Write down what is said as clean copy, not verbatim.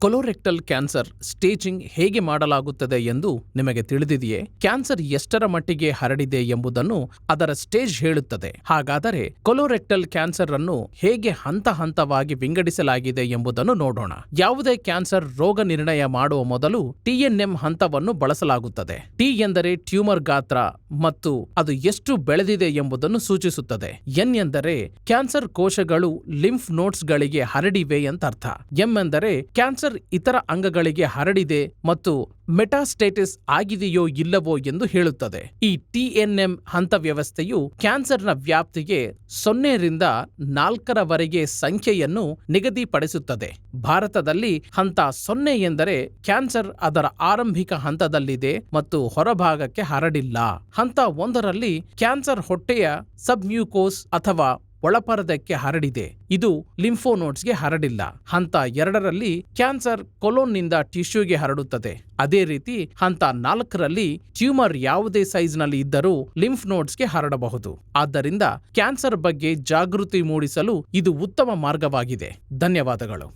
Colorectal cancer staging ಹೇಗೆ ಮಾಡಲಾಗುತ್ತದೆ ಎಂದು ನಿಮಗೆ ತಿಳಿದಿದೆಯೇ? ಕ್ಯಾನ್ಸರ್ ಎಷ್ಟರ ಮಟ್ಟಿಗೆ ಹರಡಿದೆ ಎಂಬುದನ್ನು ಅದರ ಸ್ಟೇಜ್ ಹೇಳುತ್ತದೆ. ಹಾಗಾದರೆ ಕೊಲೊರೆಕ್ಟಲ್ ಕ್ಯಾನ್ಸರ್ ಅನ್ನು ಹೇಗೆ ಹಂತ ಹಂತವಾಗಿ ವಿಂಗಡಿಸಲಾಗಿದೆ ಎಂಬುದನ್ನು ನೋಡೋಣ. ಯಾವುದೇ ಕ್ಯಾನ್ಸರ್ ರೋಗ ನಿರ್ಣಯ ಮಾಡುವ ಮೊದಲು TNM ಹಂತವನ್ನು ಬಳಸಲಾಗುತ್ತದೆ. ಟಿ ಎಂದರೆ ಟ್ಯೂಮರ್ ಗಾತ್ರ ಮತ್ತು ಅದು ಎಷ್ಟು ಬೆಳೆದಿದೆ ಎಂಬುದನ್ನು ಸೂಚಿಸುತ್ತದೆ. N ಎಂದರೆ ಕ್ಯಾನ್ಸರ್ ಕೋಶಗಳು ಲಿಂಫ್ ನೋಡ್ಸ್ಗಳಿಗೆ ಹರಡಿವೆ ಎಂದರ್ಥ. M ಎಂದರೆ ಕ್ಯಾನ್ಸರ್ ಇತರ ಅಂಗಗಳಿಗೆ ಹರಡಿದೆ ಮತ್ತು ಮೆಟಾಸ್ಟೇಟಿಸ್ ಆಗಿದೆಯೋ ಇಲ್ಲವೋ ಎಂದು ಹೇಳುತ್ತದೆ. ಈ TNM ಹಂತ ವ್ಯವಸ್ಥೆಯು ಕ್ಯಾನ್ಸರ್ನ ವ್ಯಾಪ್ತಿಗೆ 0 ರಿಂದ 4 ಸಂಖ್ಯೆಯನ್ನು ನಿಗದಿಪಡಿಸುತ್ತದೆ. ಭಾರತದಲ್ಲಿ ಹಂತ 0 ಎಂದರೆ ಕ್ಯಾನ್ಸರ್ ಅದರ ಆರಂಭಿಕ ಹಂತದಲ್ಲಿದೆ ಮತ್ತು ಹೊರಭಾಗಕ್ಕೆ ಹರಡಿಲ್ಲ. ಹಂತ 1ರಲ್ಲಿ ಕ್ಯಾನ್ಸರ್ ಹೊಟ್ಟೆಯ ಸಬ್ಮ್ಯೂಕೋಸ್ ಅಥವಾ ಒಳಪರದಕ್ಕೆ ಹರಡಿದೆ. ಇದು ಲಿಂಫೋನೋಡ್ಸ್ಗೆ ಹರಡಿಲ್ಲ. ಹಂತ 2ರಲ್ಲಿ ಕ್ಯಾನ್ಸರ್ ಕೊಲೊನ್ನಿಂದ ಟಿಶ್ಯೂಗೆ ಹರಡುತ್ತದೆ. ಅದೇ ರೀತಿ ಹಂತ 4ರಲ್ಲಿ ಟ್ಯೂಮರ್ ಯಾವುದೇ ಸೈಜ್ನಲ್ಲಿ ಇದ್ದರೂ ಲಿಂಫ್ ನೋಡ್ಸ್ಗೆ ಹರಡಬಹುದು. ಆದ್ದರಿಂದ ಕ್ಯಾನ್ಸರ್ ಬಗ್ಗೆ ಜಾಗೃತಿ ಮೂಡಿಸಲು ಇದು ಉತ್ತಮ ಮಾರ್ಗವಾಗಿದೆ. ಧನ್ಯವಾದಗಳು.